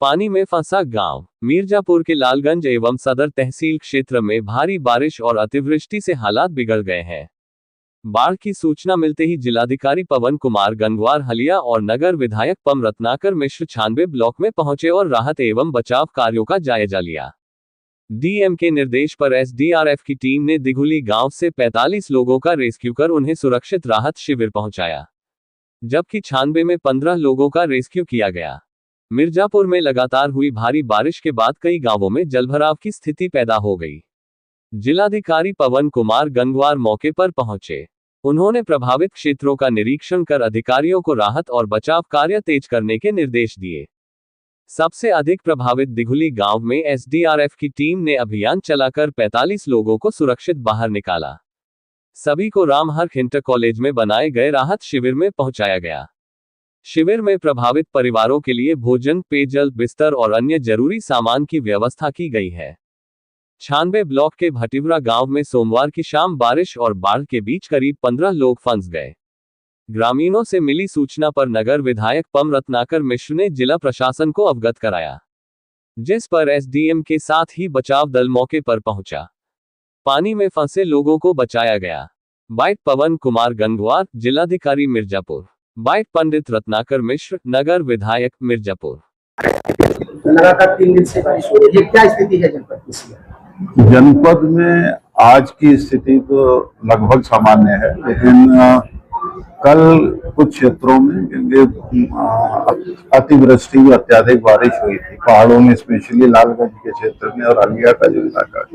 पानी में फंसा गांव। मिर्जापुर के लालगंज एवं सदर तहसील क्षेत्र में भारी बारिश और अतिवृष्टि से हालात बिगड़ गए हैं। बाढ़ की सूचना मिलते ही जिलाधिकारी पवन कुमार गंगवार हलिया और नगर विधायक पम रत्नाकर मिश्र 96 ब्लॉक में पहुंचे और राहत एवं बचाव कार्यों का जायजा लिया। डीएम के निर्देश पर एसडीआरएफ की टीम ने दिघुली गांव से 45 लोगों का रेस्क्यू कर उन्हें सुरक्षित राहत शिविर पहुंचाया, जबकि 96 में 15 लोगों का रेस्क्यू किया गया। मिर्जापुर में लगातार हुई भारी बारिश के बाद कई गांवों में जलभराव की स्थिति पैदा हो गई। जिलाधिकारी पवन कुमार गंगवार मौके पर पहुंचे। उन्होंने प्रभावित क्षेत्रों का निरीक्षण कर अधिकारियों को राहत और बचाव कार्य तेज करने के निर्देश दिए। सबसे अधिक प्रभावित दिघुली गांव में एसडीआरएफ की टीम ने अभियान चलाकर 45 लोगों को सुरक्षित बाहर निकाला। सभी को रामहर्ष इंटर कॉलेज में बनाए गए राहत शिविर में पहुंचाया गया। शिविर में प्रभावित परिवारों के लिए भोजन, पेयजल, बिस्तर और अन्य जरूरी सामान की व्यवस्था की गई है। 96 ब्लॉक के भटिवरा गांव में सोमवार की शाम बारिश और बाढ़ के बीच करीब 15 लोग फंस गए। ग्रामीणों से मिली सूचना पर नगर विधायक पम रत्नाकर मिश्र ने जिला प्रशासन को अवगत कराया, जिस पर एसडीएम के साथ ही बचाव दल मौके पर पहुंचा। पानी में फंसे लोगों को बचाया गया। बाइट पवन कुमार गंगवार, जिलाधिकारी मिर्जापुर। बाइट पंडित रत्नाकर मिश्र, नगर विधायक मिर्जापुर। लगातार 3 दिन से बारिश हो रही है, क्या स्थिति है जनपद की? जनपद में आज की स्थिति तो लगभग सामान्य है, लेकिन कल कुछ क्षेत्रों में अतिवृष्टि अत्याधिक बारिश हुई थी पहाड़ों में, स्पेशली लालगंज के क्षेत्र में और हलिया का जो इलाका है,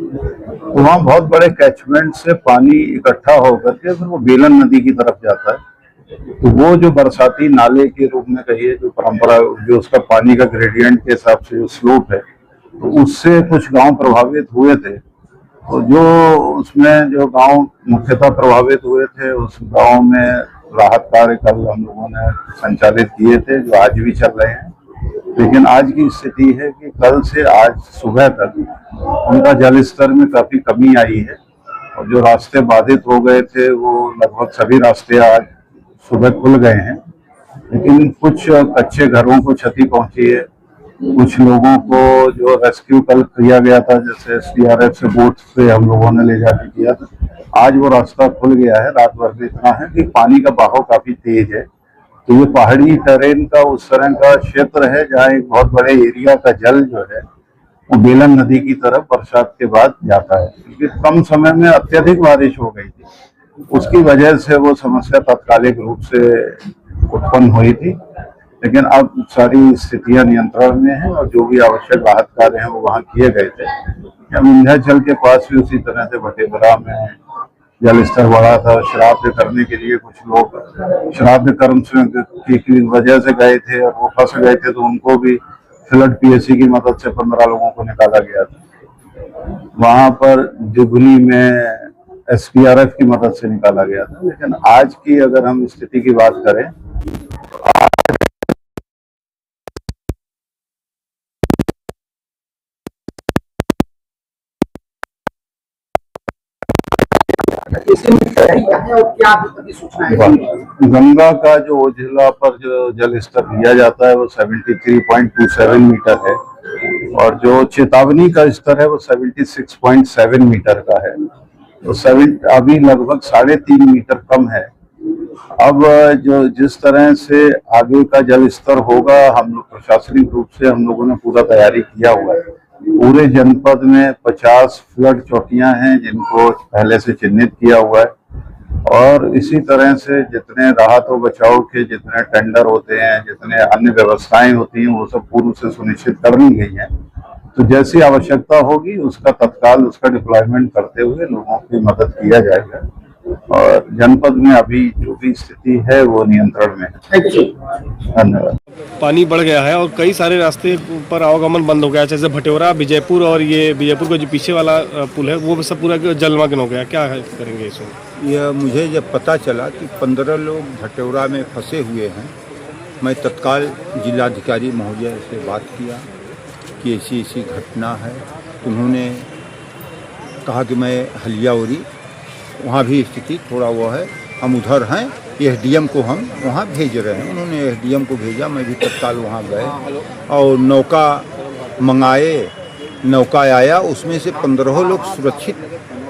तो वहाँ बहुत बड़े कैचमेंट से पानी इकट्ठा होकर के फिर वो बेलन नदी की तरफ जाता है। तो वो जो बरसाती नाले के रूप में कहिए, जो परंपरा, जो उसका पानी का ग्रेडियंट के हिसाब से जो स्लोप है, तो उससे कुछ गांव प्रभावित हुए थे। तो जो उसमें जो गांव मुख्यतः प्रभावित हुए थे, उस गांव में राहत कार्य कल हम लोगों ने संचालित किए थे, जो आज भी चल रहे हैं। लेकिन आज की स्थिति है कि कल से आज सुबह तक उनका जल स्तर में काफी कमी आई है, और जो रास्ते बाधित हो गए थे वो लगभग सभी रास्ते आज सुबह खुल गए हैं। लेकिन कुछ कच्चे घरों को क्षति पहुंची है। कुछ लोगों को जो रेस्क्यू कल किया गया था, जैसे एसडीआरएफ से बोट से हम लोगों ने ले जाके किया था, आज वो रास्ता खुल गया है। रात भर भी इतना है कि पानी का बहाव काफी तेज है। तो ये पहाड़ी टेरेन का उस तरह का क्षेत्र है जहाँ एक बहुत बड़े एरिया का जल जो है वो बेलन नदी की तरफ बरसात के बाद जाता है, क्योंकि कम समय में अत्यधिक बारिश हो गई थी। उसकी वजह से वो समस्या तात्कालिक रूप से उत्पन्न हुई थी। लेकिन अब सारी स्थितियां नियंत्रण में हैं और जो भी आवश्यक राहत कार्य हैं वो वहाँ किए गए थे। विंध्याचल के पास भी उसी तरह से भटिवरा में जल स्तर बढ़ा था। श्राद्ध करने के लिए कुछ लोग श्राद्ध कर्म की वजह से गए थे और वो फंस गए थे, तो उनको भी फ्लड पीएससी की मदद से 15 लोगों को निकाला गया था। वहां पर दिघुली में एसडीआरएफ की मदद से निकाला गया था। लेकिन आज की अगर हम स्थिति की बात करें, गंगा का जो ओझला पर जो जल स्तर लिया जाता है वो 73.27 मीटर है, और जो चेतावनी का स्तर है वो 76.7 मीटर का है। तो अभी लगभग 3.5 मीटर कम है। अब जो जिस तरह से आगे का जल स्तर होगा, हम लोग प्रशासनिक रूप से हम लोगों ने पूरा तैयारी किया हुआ है। पूरे जनपद में 50 फ्लड चौकियां हैं जिनको पहले से चिन्हित किया हुआ है, और इसी तरह से जितने राहत और बचाव के जितने टेंडर होते हैं, जितने अन्य व्यवस्थाएं होती हैं, वो सब पूर्व से सुनिश्चित कर ली गई हैं। तो जैसी आवश्यकता होगी उसका तत्काल उसका डिप्लॉयमेंट करते हुए लोगों की मदद किया जाएगा, और जनपद में अभी जो भी स्थिति है वो नियंत्रण में है। धन्यवाद। पानी बढ़ गया है और कई सारे रास्ते पर आवागमन बंद हो गया, जैसे भटिवरा, विजयपुर, और ये विजयपुर का जो पीछे वाला पुल है वो सब पूरा जलमग्न हो गया। क्या करेंगे इसमें? यह मुझे जब पता चला कि 15 लोग भटिवरा में फंसे हुए हैं, मैं तत्काल जिलाधिकारी महोदय से बात किया कि ऐसी ऐसी घटना है। उन्होंने कहा कि मैं हलियावरी, वहाँ भी स्थिति थोड़ा वो है, हम उधर हैं, एसडीएम को हम वहाँ भेज रहे हैं। उन्होंने एसडीएम को भेजा, मैं भी तत्काल वहाँ गए और नौका मंगाए, नौका आया, उसमें से 15 लोग सुरक्षित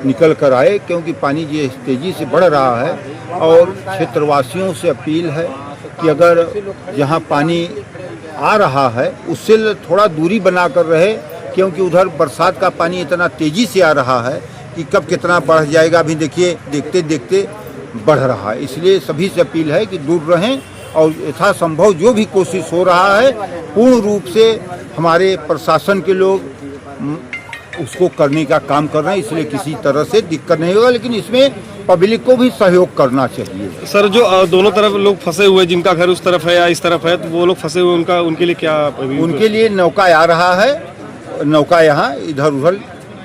निकल कर आए, क्योंकि पानी जो तेज़ी से बढ़ रहा है। और क्षेत्रवासियों से अपील है कि अगर जहाँ पानी आ रहा है उससे थोड़ा दूरी बना कर रहे, क्योंकि उधर बरसात का पानी इतना तेज़ी से आ रहा है कि कब कितना बढ़ जाएगा अभी देखिए, देखते देखते बढ़ रहा है। इसलिए सभी से अपील है कि दूर रहें और यथासंभव जो भी कोशिश हो रहा है पूर्ण रूप से हमारे प्रशासन के लोग उसको करने का काम कर रहे हैं। इसलिए किसी तरह से दिक्कत नहीं होगा, लेकिन इसमें पब्लिक को भी सहयोग करना चाहिए। सर, जो दोनों तरफ लोग फंसे हुए, जिनका घर उस तरफ है या इस तरफ है, तो वो लोग फंसे हुए, उनके लिए क्या? उनके लिए नौका आ रहा है, नौका यहाँ इधर उधर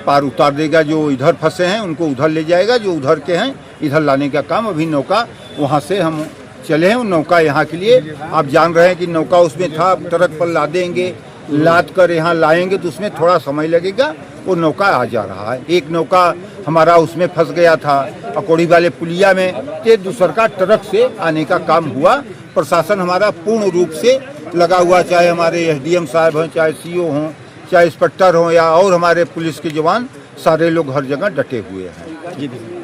पार उतार देगा। जो इधर फंसे हैं उनको उधर ले जाएगा, जो उधर के हैं इधर लाने का काम। अभी नौका वहाँ से हम चले हैं, नौका यहाँ के लिए आप जान रहे हैं कि नौका उसमें था, ट्रक पर लादेंगे, लाद कर यहाँ लाएंगे तो उसमें थोड़ा समय लगेगा। वो नौका आ जा रहा है। एक नौका हमारा उसमें फंस गया था अकोड़ी वाले पुलिया में, तो दूसरा का ट्रक से आने का काम हुआ। प्रशासन हमारा पूर्ण रूप से लगा हुआ, चाहे हमारे एसडीएम साहब हों, चाहे सीओ हों, चाहे इंस्पेक्टर हों या और हमारे पुलिस के जवान, सारे लोग हर जगह डटे हुए हैं।